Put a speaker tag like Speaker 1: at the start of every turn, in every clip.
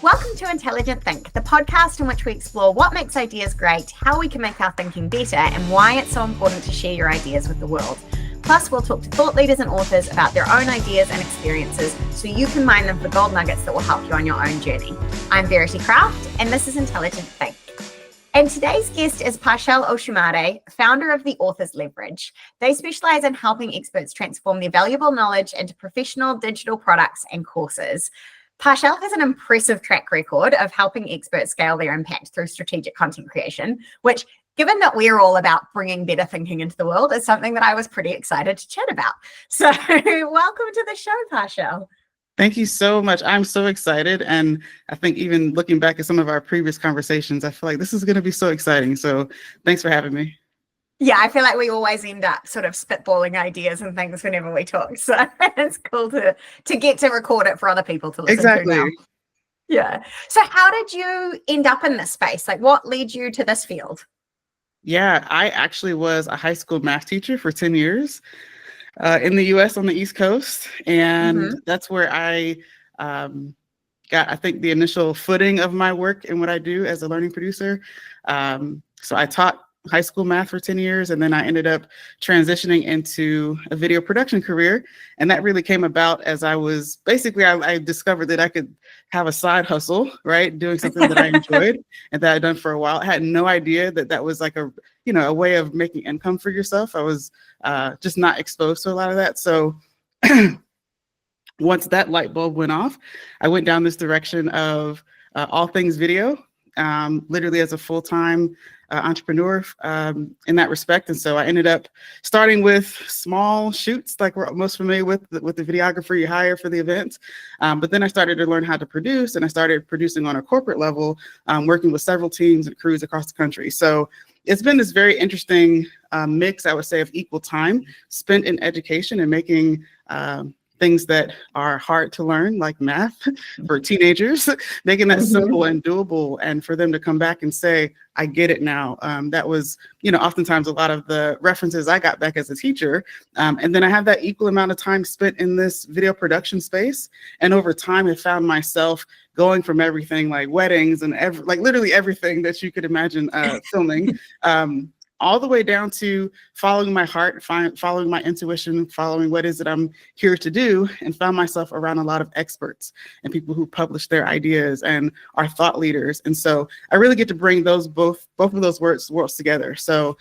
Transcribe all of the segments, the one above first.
Speaker 1: Welcome to Intelligent Think, the podcast in which we explore what makes ideas great, how we can make our thinking better, and why it's so important to share your ideas with the world. Plus, we'll talk to thought leaders and authors about their own ideas and experiences so you can mine them for gold nuggets that will help you on your own journey. I'm Verity, and this is Intelligent Think. And today's guest is Parchelle Osumaré, founder of the Author's Leverage. They specialize in helping experts transform their valuable knowledge into professional digital products and courses. Parchelle has an impressive track record of helping experts scale their impact through strategic content creation, which, given that we're all about bringing better thinking into the world, is something that I was pretty excited to chat about. So welcome to the show, Parchelle.
Speaker 2: Thank you so much. I'm so excited. And I think even looking back at some of our previous conversations, I feel like this is going to be so exciting. So thanks for having me.
Speaker 1: Yeah, I feel like we always end up sort of spitballing ideas and things whenever we talk. So it's cool to get to record it for other people to listen to now. Yeah. So how did you end up in this space? Like, what led you to this field?
Speaker 2: Yeah, I actually was a high school math teacher for 10 years in the US on the East Coast. And that's where I got, I think, the initial footing of my work and what I do as a learning producer. So I taught high school math for 10 years, and then I ended up transitioning into a video production career. And that really came about as I was basically, I discovered that I could have a side hustle, right? Doing something that I enjoyed and that I'd done for a while. I had no idea that that was like a way of making income for yourself. I was just not exposed to a lot of that. So once that light bulb went off, I went down this direction of all things video, literally as a full-time entrepreneur in that respect. And so I ended up starting with small shoots, like we're most familiar with the videographer you hire for the events. But then I started to learn how to produce, and I started producing on a corporate level, working with several teams and crews across the country. So it's been this very interesting mix, I would say, of equal time spent in education and making things that are hard to learn, like math for teenagers, making that simple and doable, and for them to come back and say, I get it now. That was, oftentimes a lot of the references I got back as a teacher. And then I have that equal amount of time spent in this video production space. And over time, I found myself going from everything like weddings and literally everything that you could imagine filming, all the way down to following my heart, following my intuition, following what is it I'm here to do, and found myself around a lot of experts and people who publish their ideas and are thought leaders. And so I really get to bring those both of those worlds together. So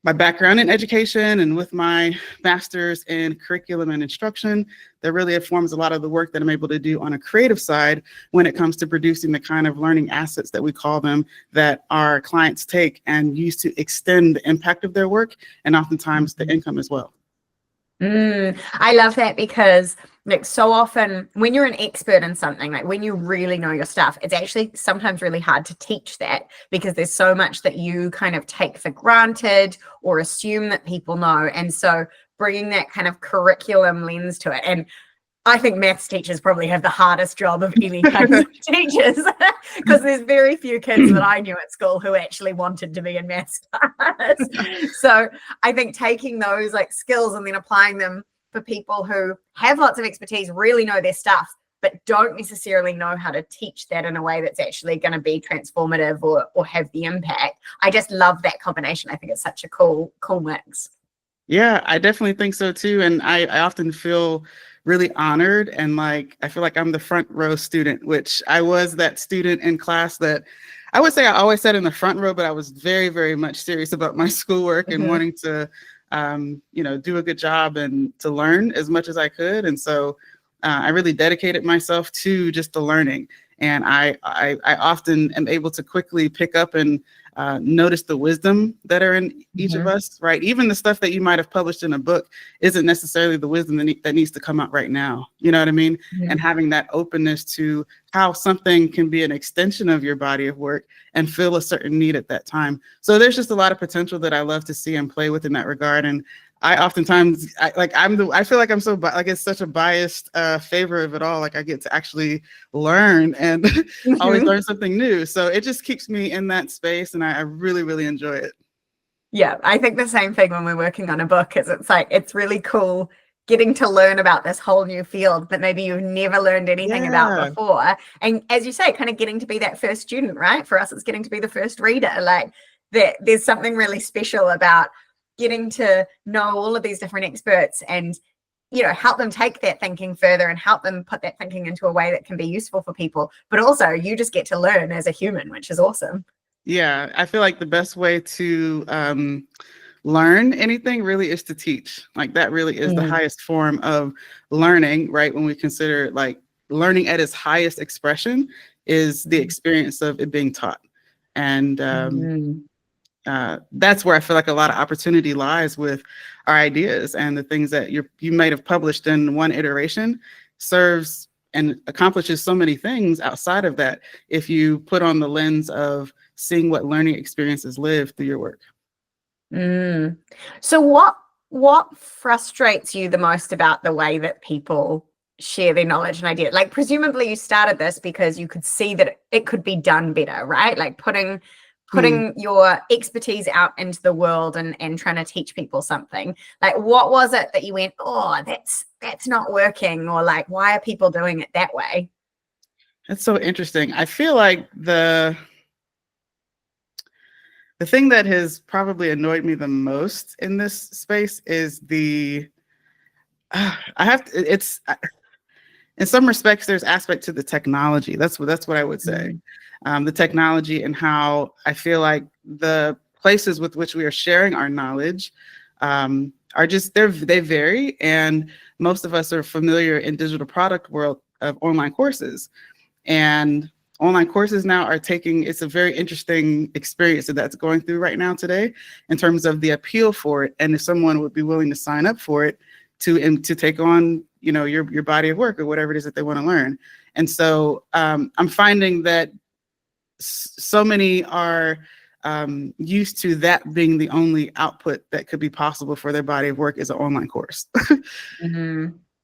Speaker 2: my background in education and with my master's in curriculum and instruction, that really informs a lot of the work that I'm able to do on a creative side when it comes to producing the kind of learning assets that we call them, that our clients take and use to extend the impact of their work and oftentimes the income as well.
Speaker 1: I love that, because like so often when you're an expert in something, like when you really know your stuff, it's actually sometimes really hard to teach that, because there's so much that you kind of take for granted or assume that people know. And so bringing that kind of curriculum lens to it, and I think maths teachers probably have the hardest job of any kind of teachers, because there's very few kids that I knew at school who actually wanted to be in maths class. So I think taking those like skills and then applying them for people who have lots of expertise, really know their stuff, but don't necessarily know how to teach that in a way that's actually going to be transformative or have the impact. I just love that combination. I think it's such a cool mix.
Speaker 2: Yeah, I definitely think so too. And I often feel really honored, and like I feel like I'm the front row student, which I was that student in class that I would say I always sat in the front row, but I was very, very much serious about my schoolwork and wanting to do a good job and to learn as much as I could. And so I really dedicated myself to just the learning. And I often am able to quickly pick up and notice the wisdom that are in each of us, right? Even the stuff that you might have published in a book isn't necessarily the wisdom that needs to come out right now. You know what I mean? And having that openness to how something can be an extension of your body of work and fill a certain need at that time. So there's just a lot of potential that I love to see and play with in that regard. And I oftentimes, I feel like I'm so, like, it's such a biased favor of it all. Like I get to actually learn and always learn something new. So it just keeps me in that space, and I really, really enjoy it.
Speaker 1: Yeah, I think the same thing when we're working on a book, is it's like, it's really cool getting to learn about this whole new field that maybe you've never learned anything about
Speaker 2: Yeah.
Speaker 1: before. And as you say, kind of getting to be that first student, right? For us, it's getting to be the first reader. Like there's something really special about getting to know all of these different experts and, you know, help them take that thinking further and help them put that thinking into a way that can be useful for people. But also you just get to learn as a human, which is awesome.
Speaker 2: Yeah, I feel like the best way to learn anything really is to teach. Like that really is the highest form of learning, right? When we consider like learning at its highest expression is the experience of it being taught. And that's where I feel like a lot of opportunity lies with our ideas, and the things that you might have published in one iteration serves and accomplishes so many things outside of that if you put on the lens of seeing what learning experiences live through your work.
Speaker 1: So what frustrates you the most about the way that people share their knowledge and ideas? Like presumably you started this because you could see that it could be done better, right? Like putting your expertise out into the world and trying to teach people something. Like what was it that you went, oh, that's not working, or like why are people doing it that way?
Speaker 2: That's so interesting. I feel like the thing that has probably annoyed me the most in this space is in some respects, there's aspect to the technology. That's what I would say. The technology and how I feel like the places with which we are sharing our knowledge are just, they vary. And most of us are familiar in digital product world of online courses. And online courses now are it's a very interesting experience that's going through right now today in terms of the appeal for it. And if someone would be willing to sign up for it to take on, you know, your body of work or whatever it is that they want to learn. And so I'm finding that so many are used to that being the only output that could be possible for their body of work is an online course.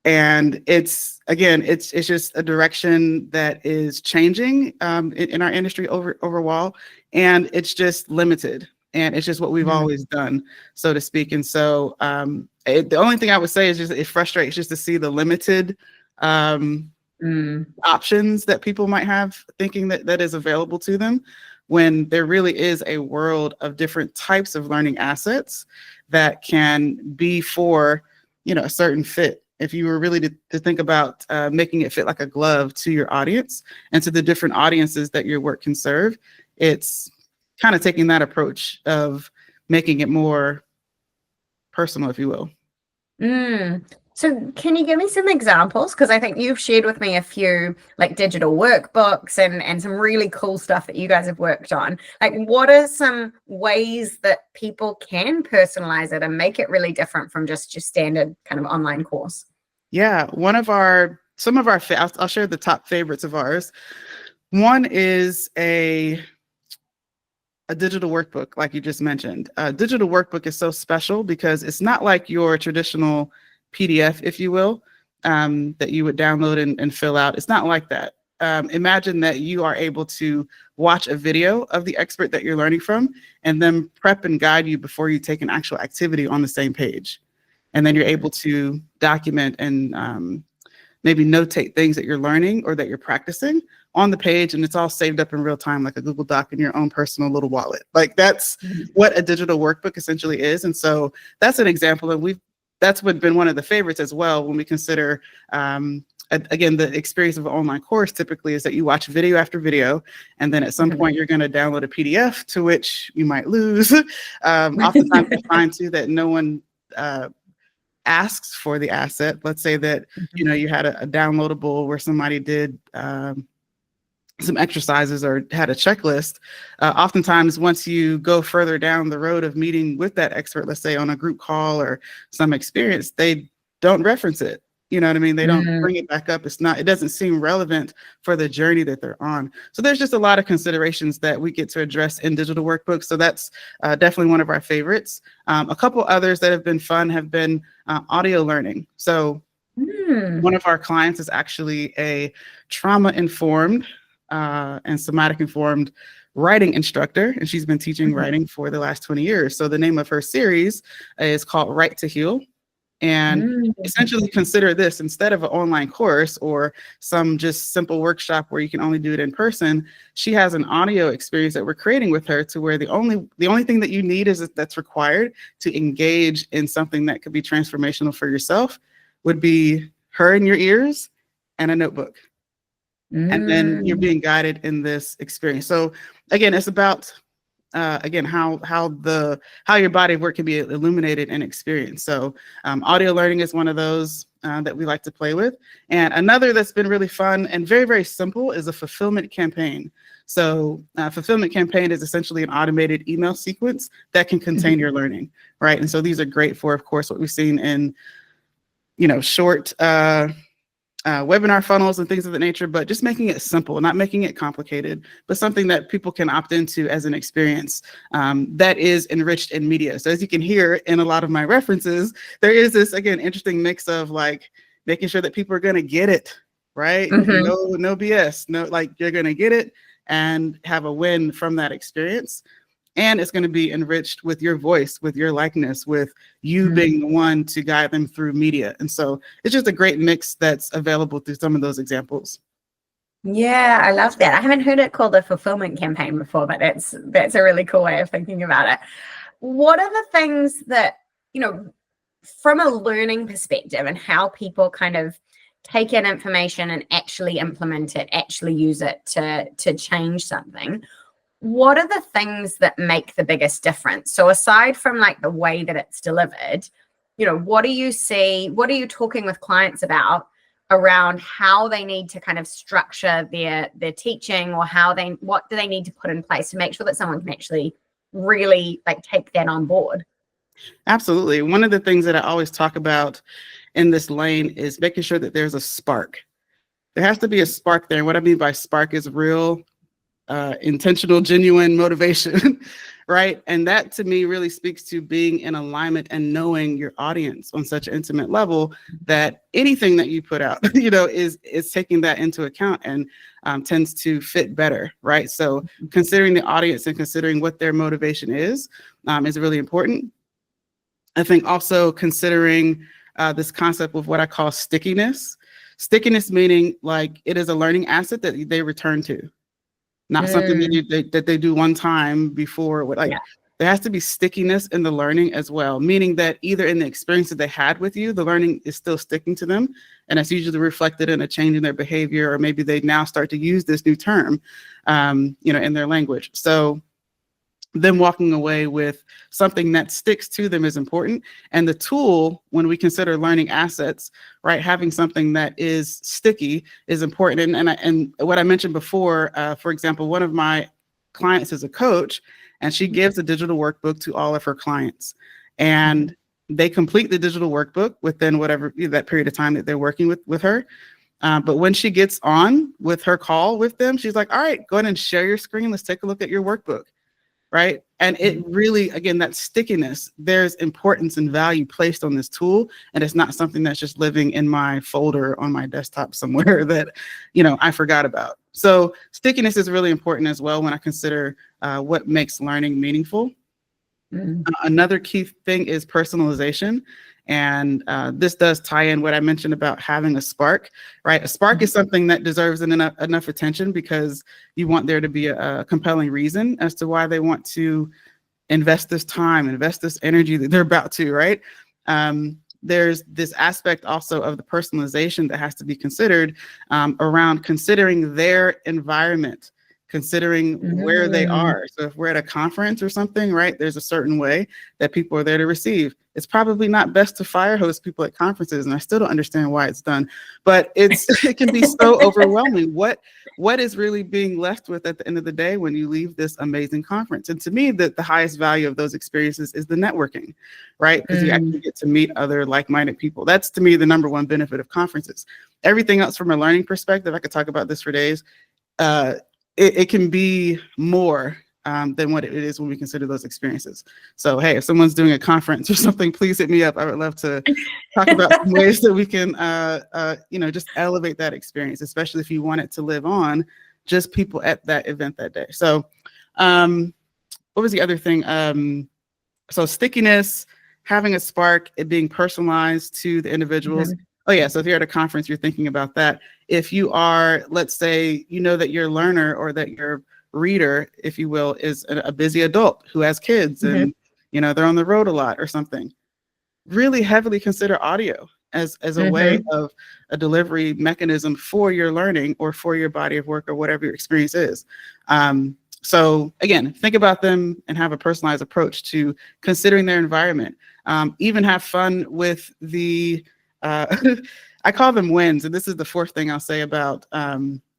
Speaker 2: And it's just a direction that is changing in our industry overall, and it's just limited, and it's just what we've always done, so to speak. And so the only thing I would say is just it frustrates just to see the limited options that people might have thinking that is available to them, when there really is a world of different types of learning assets that can be for, you know, a certain fit. If you were really to think about making it fit like a glove to your audience and to the different audiences that your work can serve, it's kind of taking that approach of making it more personal, if you will.
Speaker 1: So can you give me some examples? Because I think you've shared with me a few like digital workbooks and some really cool stuff that you guys have worked on. Like what are some ways that people can personalize it and make it really different from just your standard kind of online course?
Speaker 2: Yeah, I'll share the top favorites of ours. One is a digital workbook, like you just mentioned. A digital workbook is so special because it's not like your traditional PDF, if you will, that you would download and fill out. It's not like that. Imagine that you are able to watch a video of the expert that you're learning from and then prep and guide you before you take an actual activity on the same page. And then you're able to document and maybe notate things that you're learning or that you're practicing on the page, and it's all saved up in real time, like a Google Doc in your own personal little wallet. Like that's what a digital workbook essentially is. And so that's an example of that's been one of the favorites as well when we consider, again, the experience of an online course typically is that you watch video after video, and then at some point you're going to download a PDF to which you might lose. Oftentimes I find too that no one asks for the asset. Let's say that, you know, you had a downloadable where somebody did some exercises or had a checklist. Oftentimes, once you go further down the road of meeting with that expert, let's say on a group call or some experience, they don't reference it. You know what I mean? They don't bring it back up. It doesn't seem relevant for the journey that they're on. So there's just a lot of considerations that we get to address in digital workbooks. So that's definitely one of our favorites. A couple others that have been fun have been audio learning. So one of our clients is actually a trauma-informed and somatic-informed writing instructor, and she's been teaching writing for the last 20 years. So the name of her series is called Write to Heal. And
Speaker 1: Mm.
Speaker 2: essentially consider this, instead of an online course or some just simple workshop where you can only do it in person, she has an audio experience that we're creating with her, to where the only thing that you need that's required to engage in something that could be transformational for yourself would be her in your ears and a notebook. And then you're
Speaker 1: Mm.
Speaker 2: being guided in this experience. So again, it's about again, how your body of work can be illuminated and experienced. So audio learning is one of those that we like to play with. And another that's been really fun and very, very simple is a fulfillment campaign. So fulfillment campaign is essentially an automated email sequence that can contain your learning, right? And so these are great for, of course, what we've seen in, short webinar funnels and things of that nature, but just making it simple, not making it complicated, but something that people can opt into as an experience that is enriched in media. So as you can hear in a lot of my references, there is this, again, interesting mix of like making sure that people are going to get it, right? No BS, no, like you're going to get it and have a win from that experience. And it's going to be enriched with your voice, with your likeness, with you being the one to guide them through media. And so it's just a great mix that's available through some of those examples.
Speaker 1: Yeah, I love that. I haven't heard it called a fulfillment campaign before, but that's a really cool way of thinking about it. What are the things that, from a learning perspective and how people kind of take in information and actually implement it, actually use it to change something? What are the things that make the biggest difference? So aside from like the way that it's delivered, what do you see? What are you talking with clients about around how they need to kind of structure their teaching, or what do they need to put in place to make sure that someone can actually really like take that on board?
Speaker 2: Absolutely. One of the things that I always talk about in this lane is making sure that there's a spark. There has to be a spark there. And what I mean by spark is real, intentional, genuine motivation, right? And that to me really speaks to being in alignment and knowing your audience on such an intimate level that anything that you put out, is taking that into account and tends to fit better, right? So considering the audience and considering what their motivation is really important. I think also considering this concept of what I call stickiness. Stickiness meaning like it is a learning asset that they return to. Not something that they do one time before. There has to be stickiness in the learning as well, meaning that either in the experience that they had with you, the learning is still sticking to them, and it's usually reflected in a change in their behavior, or maybe they now start to use this new term, in their language. So them walking away with something that sticks to them is important. And the tool, when we consider learning assets, right, having something that is sticky is important. And what I mentioned before, for example, one of my clients is a coach, and she gives a digital workbook to all of her clients. And they complete the digital workbook within whatever that period of time that they're working with her. But when she gets on with her call with them, she's like, all right, go ahead and share your screen. Let's take a look at your workbook. Right. And it really, again, that stickiness, there's importance and value placed on this tool. And it's not something that's just living in my folder on my desktop somewhere that, I forgot about. So stickiness is really important as well when I consider what makes learning meaningful. Another key thing is personalization. And this does tie in what I mentioned about having a spark, right? A spark is something that deserves enough attention because you want there to be a compelling reason as to why they want to invest this time, invest this energy that they're about to, right? There's this aspect also of the personalization that has to be considered around considering their environment, considering where they are. So if we're at a conference or something, right, there's a certain way that people are there to receive. It's probably not best to fire host people at conferences, and I still don't understand why it's done, but it can be so overwhelming. What is really being left with at the end of the day when you leave this amazing conference? And to me, the highest value of those experiences is the networking, right? Because you actually get to meet other like-minded people. That's to me the number one benefit of conferences. Everything else from a learning perspective, I could talk about this for days. It can be more than what it is when we consider those experiences. So, hey, if someone's doing a conference or something, please hit me up. I would love to talk about some ways that we can, just elevate that experience, especially if you want it to live on just people at that event that day. So, what was the other thing? So stickiness, having a spark, it being personalized to the individuals.
Speaker 1: Mhm.
Speaker 2: Oh yeah, so if you're at a conference, you're thinking about that. If you are, let's say, you know that your learner or that your reader, if you will, is a busy adult who has kids
Speaker 1: Mhm.
Speaker 2: and, you know, they're on the road a lot or something, really heavily consider audio as a way
Speaker 1: Mhm.
Speaker 2: of a delivery mechanism for your learning or for your body of work or whatever your experience is. So again, think about them and have a personalized approach to considering their environment. Even have fun with the, I call them wins. And this is the fourth thing I'll say about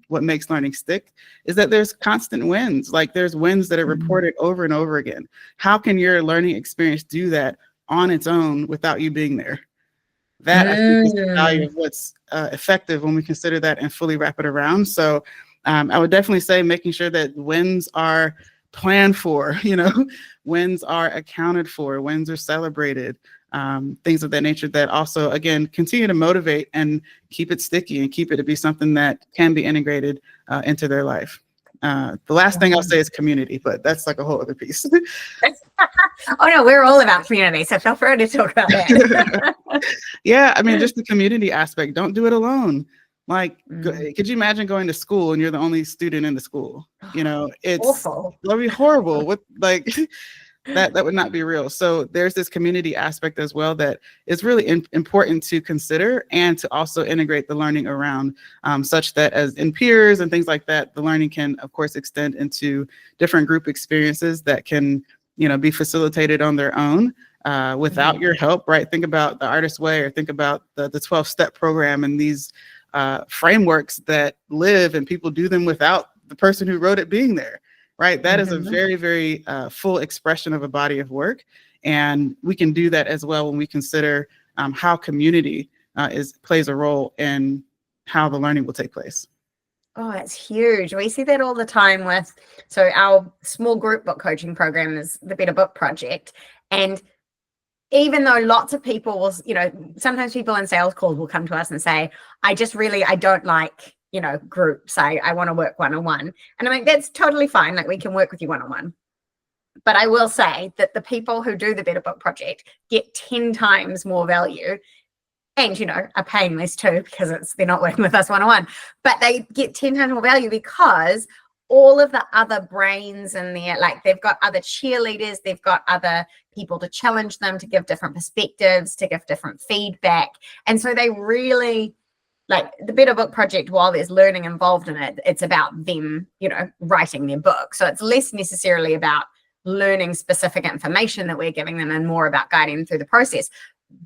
Speaker 2: what makes learning stick, is that there's constant wins. Like there's wins that are
Speaker 1: Mhm.
Speaker 2: reported over and over again. How can your learning experience do that on its own without you being there? That I think is the value
Speaker 1: Mm.
Speaker 2: of what's effective when we consider that and fully wrap it around. So I would definitely say making sure that wins are planned for, you know, wins are accounted for, wins are celebrated, things of that nature that also, again, continue to motivate and keep it sticky and keep it to be something that can be integrated into their life. The last thing I'll say is community, but that's like a whole other piece.
Speaker 1: Oh no, we're all about community, so feel free to talk about that.
Speaker 2: Yeah, I mean, just the community aspect. Don't do it alone. Like,
Speaker 1: Mm.
Speaker 2: could you imagine going to school and you're the only student in the school? You know,
Speaker 1: Awful.
Speaker 2: that'd be horrible. What like that would not be real. So there's this community aspect as well that is really important to consider and to also integrate the learning around, such that as in peers and things like that, the learning can, of course, extend into different group experiences that can, you know, be facilitated on their own without
Speaker 1: Mhm.
Speaker 2: your help, right? Think about the Artist Way or think about the 12-step program and these frameworks that live and people do them without the person who wrote it being there, right? That is a
Speaker 1: Mhm.
Speaker 2: very, very full expression of a body of work. And we can do that as well when we consider how community plays a role in how the learning will take place.
Speaker 1: Oh, it's huge. We see that all the time with, so our small group book coaching program is the Better Book Project. And even though lots of people will, you know, sometimes people in sales calls will come to us and say, I don't like, you know, groups. I want to work one-on-one. And I'm like, that's totally fine. Like we can work with you one-on-one. But I will say that the people who do the Better Book Project get 10 times more value and, you know, are paying less too because they're not working with us one-on-one, but they get 10 times more value because all of the other brains in there, like they've got other cheerleaders, they've got other people to challenge them, to give different perspectives, to give different feedback. And so they really, like the Better Book Project, while there's learning involved in it, it's about them, you know, writing their book. So it's less necessarily about learning specific information that we're giving them and more about guiding them through the process.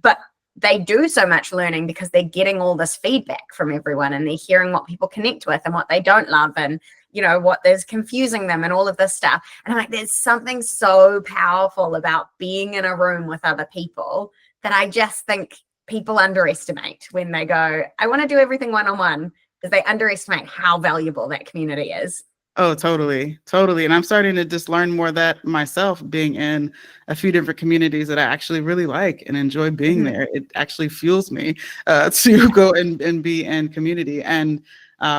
Speaker 1: But they do so much learning because they're getting all this feedback from everyone and they're hearing what people connect with and what they don't love and, you know, what is confusing them and all of this stuff. And I'm like, there's something so powerful about being in a room with other people that I just think people underestimate when they go, I want to do everything one-on-one, because they underestimate how valuable that community is.
Speaker 2: Oh, totally, totally. And I'm starting to just learn more of that myself, being in a few different communities that I actually really like and enjoy being
Speaker 1: Mhm.
Speaker 2: there. It actually fuels me to go and be in community. And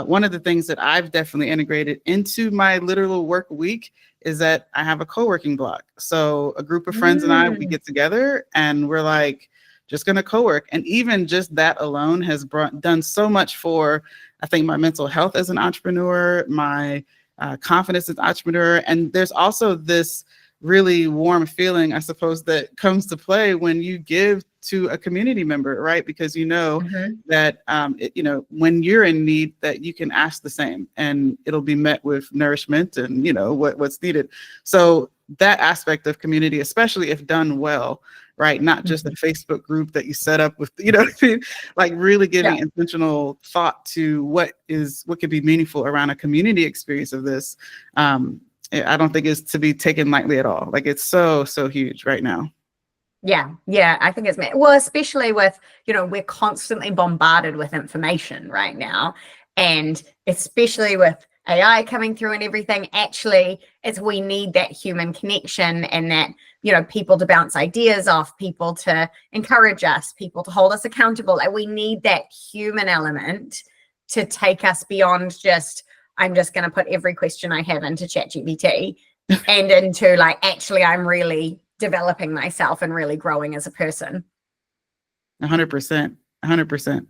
Speaker 2: one of the things that I've definitely integrated into my literal work week is that I have a co-working block. So a group of friends and I, we
Speaker 1: Mm.
Speaker 2: get together and we're like, just going to co-work. And even just that alone has done so much for, I think, my mental health as an entrepreneur, my confidence as an entrepreneur. And there's also this really warm feeling, I suppose, that comes to play when you give to a community member, right? Because you know
Speaker 1: Mhm.
Speaker 2: that, you know, when you're in need, that you can ask the same and it'll be met with nourishment and, you know, what's needed. So that aspect of community, especially if done well, right? Not just a
Speaker 1: Mhm.
Speaker 2: Facebook group that you set up with, you know, like really
Speaker 1: Yeah.
Speaker 2: giving intentional thought to what could be meaningful around a community experience of this. I don't think it's to be taken lightly at all. Like it's so huge right now.
Speaker 1: Yeah, I think it's well, especially with, you know, we're constantly bombarded with information right now, and especially with AI coming through and everything. Actually, it's we need that human connection and that, you know, people to bounce ideas off, people to encourage us, people to hold us accountable, and we need that human element to take us beyond just, I'm just going to put every question I have into ChatGPT and into like, actually, I'm really developing myself and really growing as a person.
Speaker 2: 100%. 100%.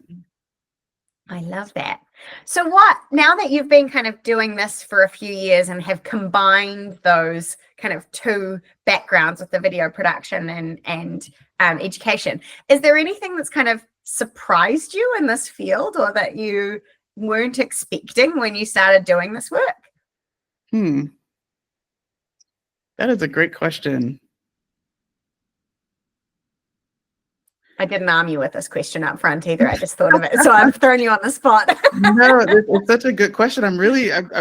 Speaker 1: I love that. So what, now that you've been kind of doing this for a few years and have combined those kind of two backgrounds with the video production and education, is there anything that's kind of surprised you in this field or that you weren't expecting when you started doing this work?
Speaker 2: That is a great question.
Speaker 1: I didn't arm you with this question up front either. I just thought of it. So I'm throwing you on the spot.
Speaker 2: No, it's such a good question. I'm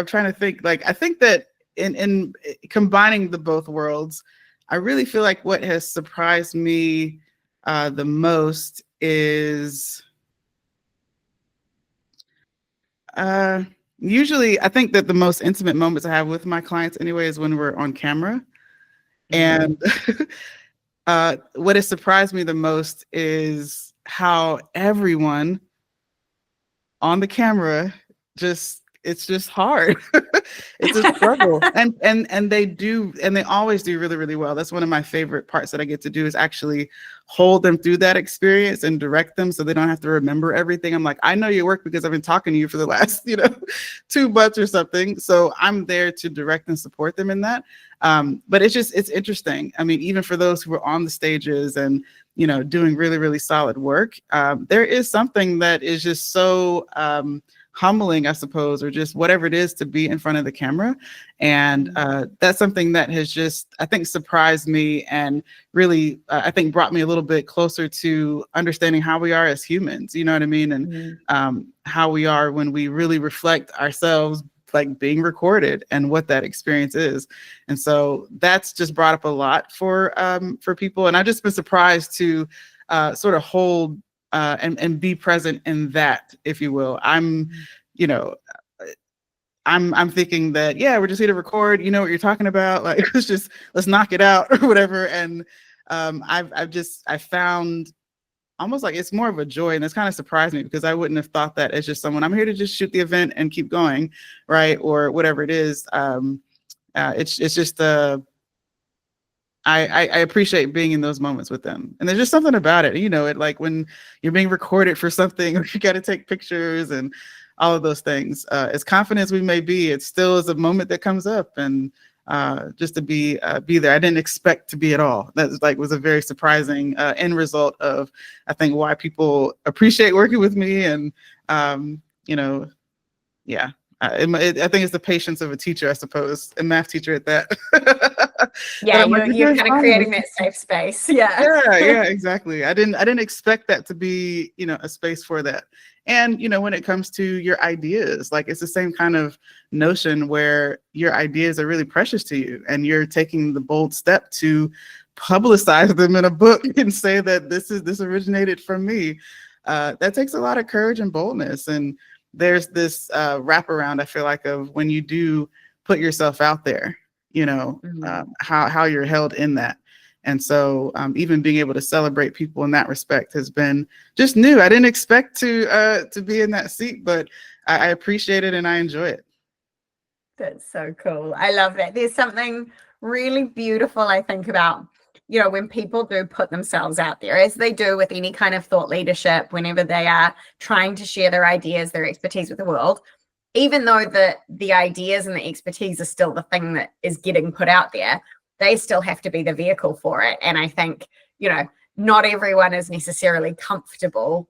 Speaker 2: trying to think. Like, I think that in combining the both worlds, I really feel like what has surprised me the most is usually I think that the most intimate moments I have with my clients anyway is when we're on camera. And what has surprised me the most is how everyone on the camera it's just hard. It's a struggle. And they always do really, really well. That's one of my favorite parts that I get to do is actually hold them through that experience and direct them so they don't have to remember everything. I'm like, I know your work because I've been talking to you for the last, 2 months or something. So I'm there to direct and support them in that. But it's interesting. I mean, even for those who are on the stages and, doing really, really solid work, there is something that is just so humbling, I suppose, or just whatever it is to be in front of the camera. And that's something that has just, I think, surprised me and really, I think, brought me a little bit closer to understanding how we are as humans, you know what I mean? And how we are when we really reflect ourselves, like being recorded and what that experience is. And so that's just brought up a lot for people. And I've just been surprised to sort of hold and be present in that, if you will. I'm thinking that, yeah, we're just here to record, you know what you're talking about, like let's knock it out or whatever. And I found almost like it's more of a joy, and it's kind of surprised me because I wouldn't have thought that as just someone, I'm here to just shoot the event and keep going, right? Or whatever it is. It's just I appreciate being in those moments with them. And there's just something about it, it like when you're being recorded for something, or you got to take pictures and all of those things. As confident as we may be, it still is a moment that comes up, and just to be there. I didn't expect to be at all. That was a very surprising end result of, I think, why people appreciate working with me. And, yeah. I think it's the patience of a teacher, I suppose, a math teacher at that.
Speaker 1: Yeah, you're kind of creating that safe space.
Speaker 2: Yeah, exactly. I didn't expect that to be, a space for that. And, when it comes to your ideas, like it's the same kind of notion where your ideas are really precious to you and you're taking the bold step to publicize them in a book and say that this originated from me. That takes a lot of courage and boldness. And there's this wraparound, I feel like, of when you do put yourself out there, how you're held in that. And so even being able to celebrate people in that respect has been just new. I didn't expect to be in that seat, but I appreciate it and I enjoy it.
Speaker 1: That's so cool. I love that. There's something really beautiful, I think, about, when people do put themselves out there, as they do with any kind of thought leadership, whenever they are trying to share their ideas, their expertise with the world, even though the ideas and the expertise are still the thing that is getting put out there, they still have to be the vehicle for it. And I think, not everyone is necessarily comfortable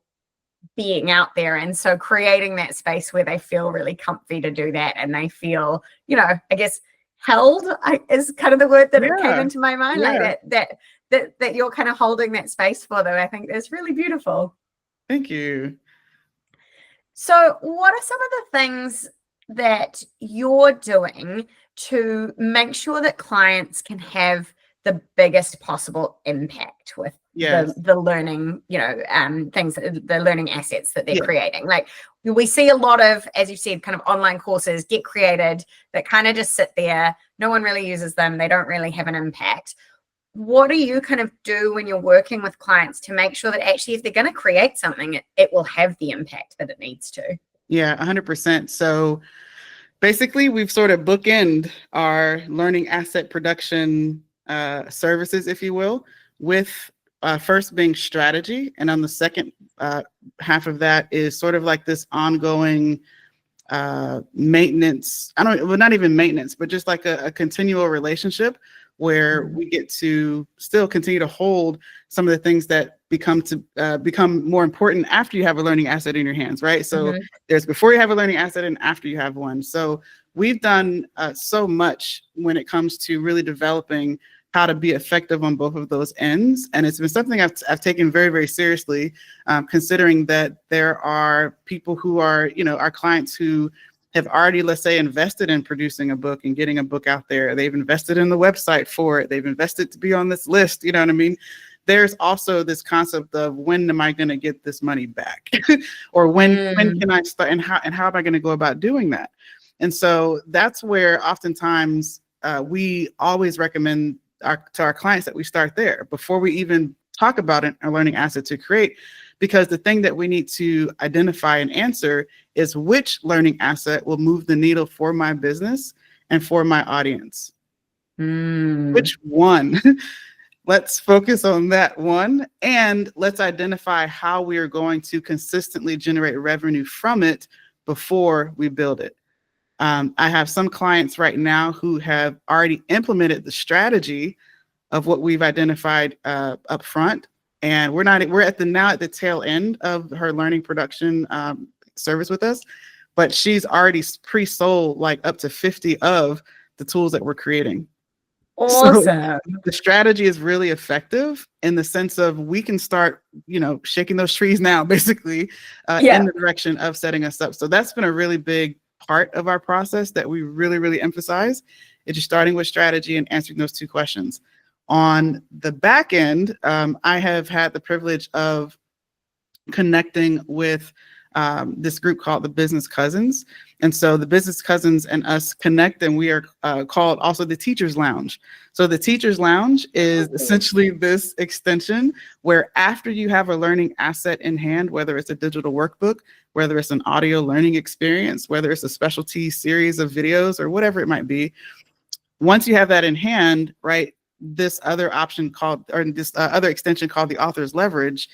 Speaker 1: being out there. And so creating that space where they feel really comfy to do that, and they feel, I guess, held is kind of the word that it came into my mind. Like that you're kind of holding that space for them. I think that's really beautiful.
Speaker 2: Thank you.
Speaker 1: So what are some of the things that you're doing to make sure that clients can have the biggest possible impact with the learning, things, the learning assets that they're creating? Like, we see a lot of, as you said, kind of online courses get created that kind of just sit there. No one really uses them. They don't really have an impact. What do you kind of do when you're working with clients to make sure that actually, if they're going to create something, it will have the impact that it needs to?
Speaker 2: Yeah, 100%. So basically, we've sort of bookend our learning asset production services, if you will, with first being strategy. And on the second half of that is sort of like this ongoing maintenance. Well, not even maintenance, but just like a continual relationship where we get to still continue to hold some of the things that become more important after you have a learning asset in your hands, right? So there's before you have a learning asset and after you have one. So we've done so much when it comes to really developing how to be effective on both of those ends. And it's been something I've taken very, very seriously, considering that there are people who are, our clients who have already, let's say, invested in producing a book and getting a book out there. They've invested in the website for it. They've invested to be on this list. You know what I mean? There's also this concept of when am I going to get this money back? Or when can I start, and how am I going to go about doing that? And so that's where oftentimes we always recommend to our clients that we start there before we even talk about a learning asset to create, because the thing that we need to identify and answer is which learning asset will move the needle for my business and for my audience. Which one? Let's focus on that one, and let's identify how we are going to consistently generate revenue from it before we build it. I have some clients right now who have already implemented the strategy of what we've identified up front, and we're at the tail end of her learning production service with us, but she's already pre-sold like up to 50 of the tools that we're creating.
Speaker 1: Awesome.
Speaker 2: So the strategy is really effective in the sense of we can start, shaking those trees now, basically, in the direction of setting us up. So that's been a really big part of our process that we really, really emphasize. It's just starting with strategy and answering those two questions. On the back end, I have had the privilege of connecting with this group called the Business Cousins. And so the Business Cousins and us connect, and we are called also the Teachers Lounge. So the Teachers Lounge is essentially this extension where after you have a learning asset in hand, whether it's a digital workbook, whether it's an audio learning experience, whether it's a specialty series of videos or whatever it might be, once you have that in hand, right, this other option this other extension called the Author's Leverage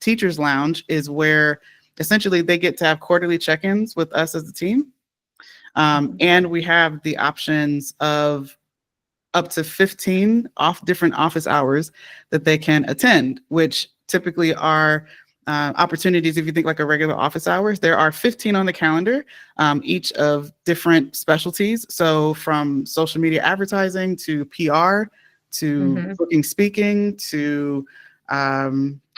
Speaker 2: Teachers Lounge is where essentially they get to have quarterly check-ins with us as a team. And we have the options of up to 15 different office hours that they can attend, which typically are opportunities. If you think like a regular office hours, there are 15 on the calendar, each of different specialties. So from social media advertising to PR to booking, speaking to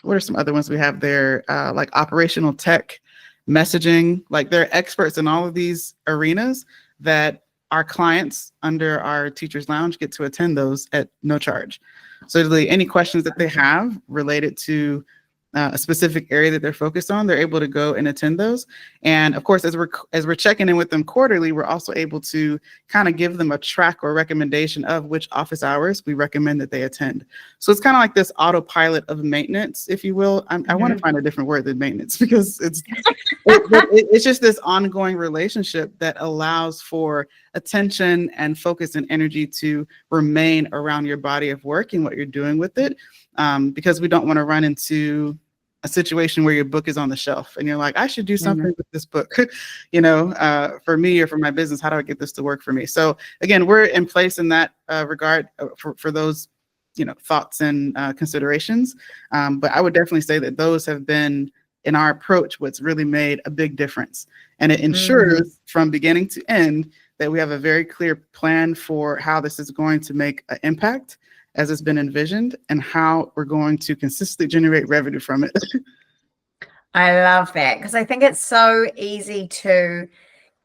Speaker 2: what are some other ones we have there? Like operational tech, messaging. Like they're experts in all of these arenas that our clients under our Teachers Lounge get to attend those at no charge. So really any questions that they have related to a specific area that they're focused on, they're able to go and attend those. And of course, as we're checking in with them quarterly, we're also able to kind of give them a track or recommendation of which office hours we recommend that they attend. So it's kind of like this autopilot of maintenance, if you will. I want to find a different word than maintenance because it's just this ongoing relationship that allows for attention and focus and energy to remain around your body of work and what you're doing with it. Because we don't want to run into a situation where your book is on the shelf and you're like, I should do something with this book, for me or for my business. How do I get this to work for me? So again, we're in place in that regard for those, thoughts and considerations. But I would definitely say that those have been in our approach what's really made a big difference. And it ensures from beginning to end that we have a very clear plan for how this is going to make an impact as it's been envisioned and how we're going to consistently generate revenue from it.
Speaker 1: I love that because I think it's so easy to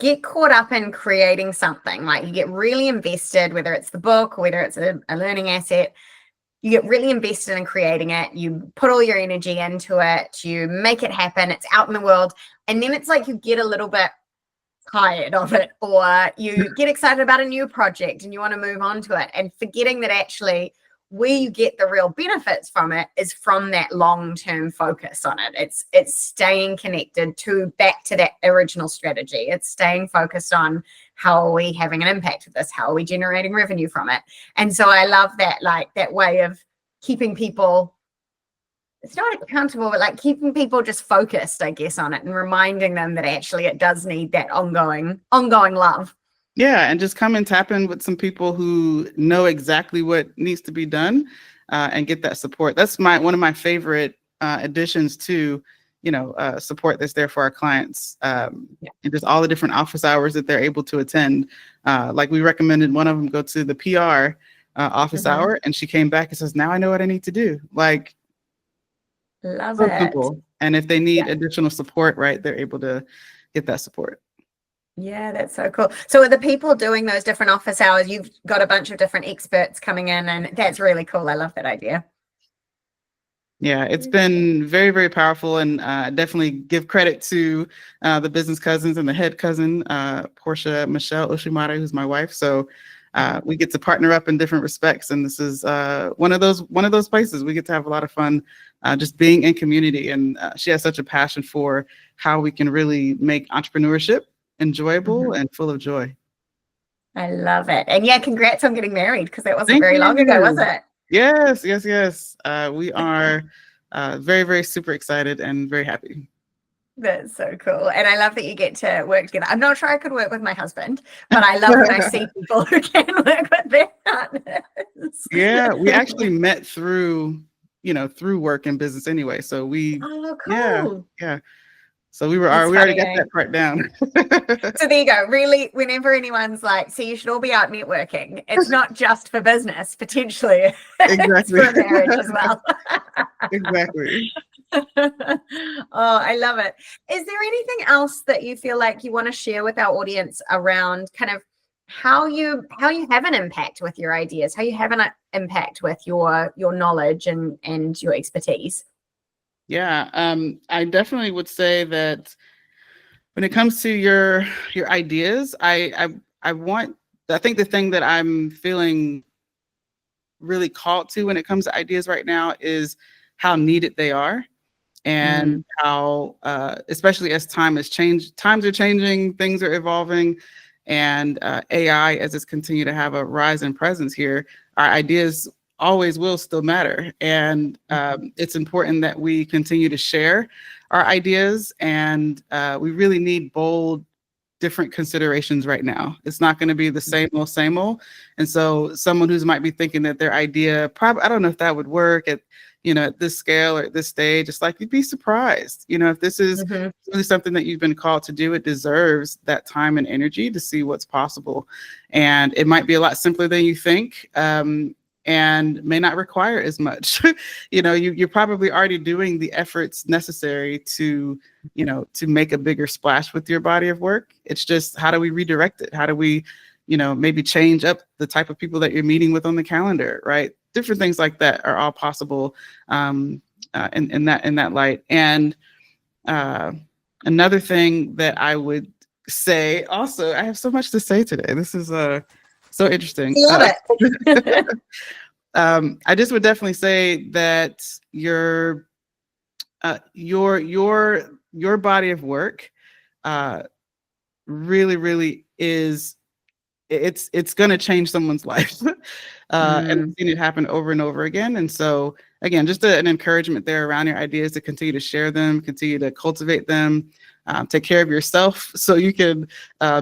Speaker 1: get caught up in creating something. Like you get really invested, whether it's the book, or whether it's a learning asset, you get really invested in creating it. You put all your energy into it, you make it happen, it's out in the world. And then it's like you get a little bit tired of it, or you get excited about a new project and you want to move on to it, and forgetting that actually where you get the real benefits from it is from that long-term focus on it. It's staying connected back to that original strategy. It's staying focused on how are we having an impact with this? How are we generating revenue from it? And so I love that, like that way of keeping people, it's not accountable, but like keeping people just focused, I guess, on it, and reminding them that actually it does need that ongoing love.
Speaker 2: Yeah, and just come and tap in with some people who know exactly what needs to be done, and get that support. That's one of my favorite additions to, support that's there for our clients, and just all the different office hours that they're able to attend. Like we recommended one of them go to the PR office hour, and she came back and says, "Now I know what I need to do." Like,
Speaker 1: love
Speaker 2: so
Speaker 1: it.
Speaker 2: simple. And if they need additional support, right, they're able to get that support.
Speaker 1: Yeah, that's so cool. So are the people doing those different office hours, you've got a bunch of different experts coming in, and that's really cool. I love that idea.
Speaker 2: Yeah, it's been very, very powerful, and definitely give credit to the business cousins and the head cousin, Parchelle Osumaré, who's my wife. So we get to partner up in different respects, and this is one of those places we get to have a lot of fun, just being in community. And she has such a passion for how we can really make entrepreneurship enjoyable and full of joy.
Speaker 1: I love it. And yeah, congrats on getting married, because that wasn't
Speaker 2: Thank
Speaker 1: very long ago, was
Speaker 2: you.
Speaker 1: it?
Speaker 2: Yes. We are very, very super excited and very happy.
Speaker 1: That's so cool. And I love that you get to work together. I'm not sure I could work with my husband, but I love when I see people who can work with their partners.
Speaker 2: Yeah, we actually met through work and business anyway. So
Speaker 1: Oh, cool.
Speaker 2: Yeah. So we already got that part down.
Speaker 1: So there you go. Really, whenever anyone's like, so you should all be out networking, it's not just for business, potentially.
Speaker 2: Exactly.
Speaker 1: It's for marriage as well.
Speaker 2: Exactly.
Speaker 1: Oh, I love it. Is there anything else that you feel like you want to share with our audience around kind of how you have an impact with your ideas, how you have an impact with your knowledge and your expertise?
Speaker 2: Yeah, I definitely would say that when it comes to your ideas, I think the thing that I'm feeling really called to when it comes to ideas right now is how needed they are, and how especially as times are changing, things are evolving, and AI, as it's continued to have a rise in presence here, our ideas always will still matter. And it's important that we continue to share our ideas, and we really need bold, different considerations right now. It's not going to be the same old. And so someone who's might be thinking that their idea, probably, I don't know if that would work at this scale or at this stage, it's like, you'd be surprised. If this is really something that you've been called to do, it deserves that time and energy to see what's possible. And it might be a lot simpler than you think. And may not require as much. You're probably already doing the efforts necessary to make a bigger splash with your body of work. It's just, how do we redirect it? How do we, maybe change up the type of people that you're meeting with on the calendar, right? Different things like that are all possible in that light. And another thing that I would say also, I have so much to say today. This is so interesting.
Speaker 1: Love it.
Speaker 2: I just would definitely say that your body of work really, really is, it's going to change someone's life. And I've seen it happen over and over again. And so again, just an encouragement there around your ideas to continue to share them, continue to cultivate them. Take care of yourself so you can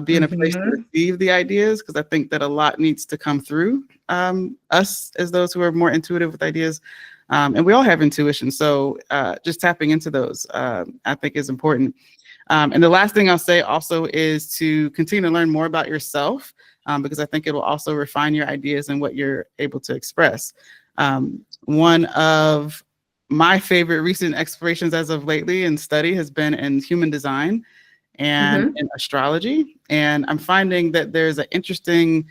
Speaker 2: be in a place to receive the ideas, because I think that a lot needs to come through us as those who are more intuitive with ideas. And we all have intuition. So just tapping into those, I think, is important. And the last thing I'll say also is to continue to learn more about yourself, because I think it will also refine your ideas and what you're able to express. One of my favorite recent explorations as of lately in study has been in human design and in astrology. And I'm finding that there's an interesting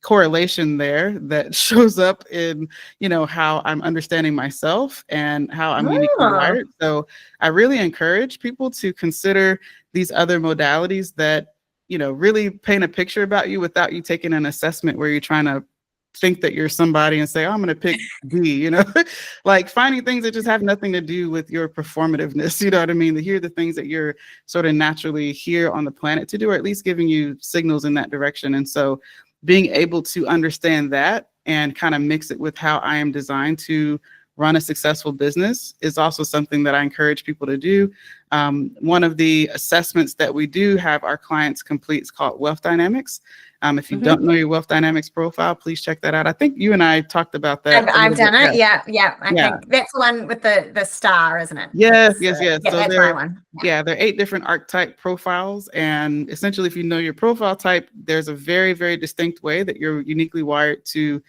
Speaker 2: correlation there that shows up in, how I'm understanding myself and how I'm uniquely wired. So I really encourage people to consider these other modalities that, really paint a picture about you without you taking an assessment where you're trying to think that you're somebody and say, oh, I'm going to pick B, you know, like finding things that just have nothing to do with your performativeness, you know what I mean? To hear the things that you're sort of naturally here on the planet to do, or at least giving you signals in that direction. And so being able to understand that and kind of mix it with how I am designed to run a successful business is also something that I encourage people to do. One of the assessments that we do have our clients complete is called Wealth Dynamics. If you don't know your Wealth Dynamics profile, please check that out. I think you and I talked about that.
Speaker 1: I've done it. Yeah. I think that's the one with the star, isn't it?
Speaker 2: Yes.
Speaker 1: Yeah,
Speaker 2: So
Speaker 1: that's my one.
Speaker 2: Yeah, there are 8 different archetype profiles. And essentially, if you know your profile type, there's a very, very distinct way that you're uniquely wired to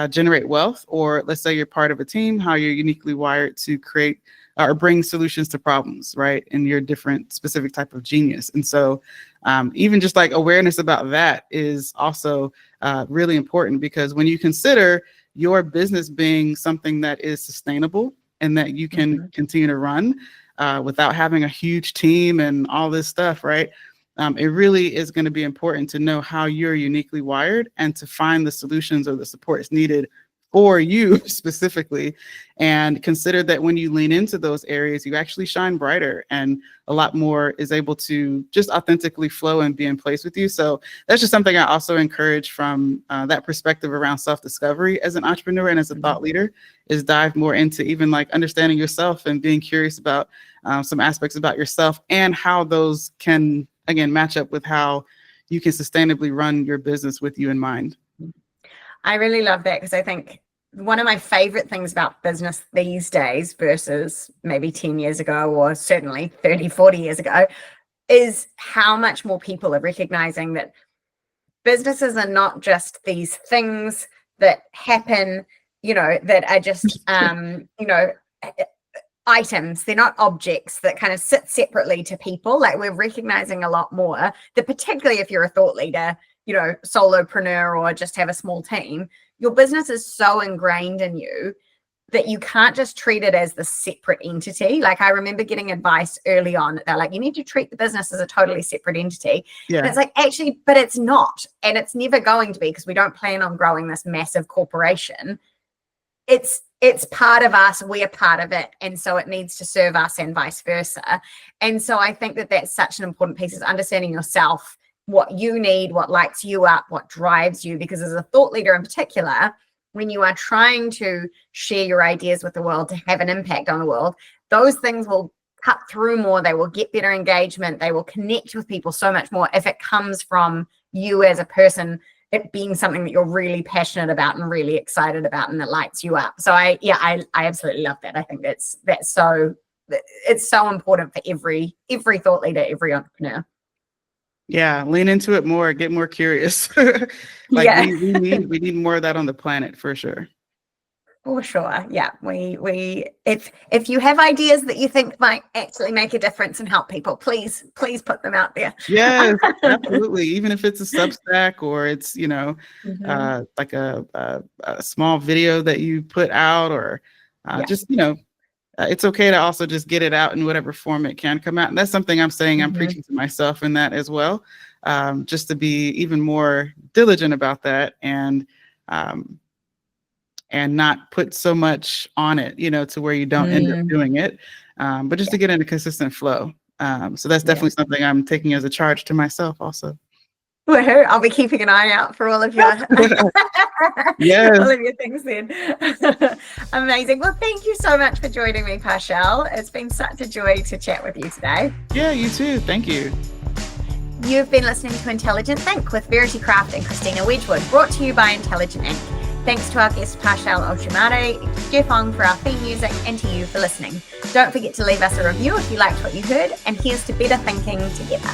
Speaker 2: generate wealth, or let's say you're part of a team, how you're uniquely wired to create or bring solutions to problems, right? In your different specific type of genius. And so even just like awareness about that is also really important, because when you consider your business being something that is sustainable and that you can continue to run without having a huge team and all this stuff, right? It really is going to be important to know how you're uniquely wired and to find the solutions or the supports needed for you specifically, and consider that when you lean into those areas, you actually shine brighter and a lot more is able to just authentically flow and be in place with you. So that's just something I also encourage from that perspective around self-discovery as an entrepreneur and as a thought leader, is dive more into even like understanding yourself and being curious about some aspects about yourself and how those can, again, match up with how you can sustainably run your business with you in mind.
Speaker 1: I really love that, because I think one of my favorite things about business these days versus maybe 10 years ago, or certainly 30, 40 years ago, is how much more people are recognizing that businesses are not just these things that happen, that are just, items. They're not objects that kind of sit separately to people. Like, we're recognizing a lot more that, particularly if you're a thought leader, solopreneur, or just have a small team, your business is so ingrained in you that you can't just treat it as the separate entity. Like, I remember getting advice early on. They're like, you need to treat the business as a totally separate entity. Yeah. And it's like, actually, but it's not. And it's never going to be, because we don't plan on growing this massive corporation. It's part of us. We're part of it. And so it needs to serve us and vice versa. And so I think that that's such an important piece, is understanding yourself, what you need, what lights you up, what drives you. Because as a thought leader in particular, when you are trying to share your ideas with the world to have an impact on the world, those things will cut through more. They will get better engagement. They will connect with people so much more if it comes from you as a person, it being something that you're really passionate about and really excited about, and that lights you up. So I absolutely love that. I think it's so important for every thought leader, every entrepreneur.
Speaker 2: Yeah, lean into it more, get more curious. We need more of that on the planet, for sure.
Speaker 1: For sure. Yeah. If you have ideas that you think might actually make a difference and help people, please put them out there.
Speaker 2: Yes, absolutely. Even if it's a Substack, or it's, like a small video that you put out, or just, it's okay to also just get it out in whatever form it can come out. And that's something I'm saying, I'm preaching to myself in that as well, just to be even more diligent about that, and not put so much on it, to where you don't end up doing it, but just to get in a consistent flow. So that's definitely something I'm taking as a charge to myself also.
Speaker 1: Well, I'll be keeping an eye out for all of your
Speaker 2: yes.
Speaker 1: all of your things then. Amazing. Well, thank you so much for joining me, Parchelle. It's been such a joy to chat with you today.
Speaker 2: Yeah, you too. Thank you.
Speaker 1: You've been listening to Intelligent Think with Verity Craft and Christina Wedgwood, brought to you by Intelligent Inc. Thanks to our guest Parchelle Osumaré, Jeff Ong for our theme music, and to you for listening. Don't forget to leave us a review if you liked what you heard, and here's to better thinking together.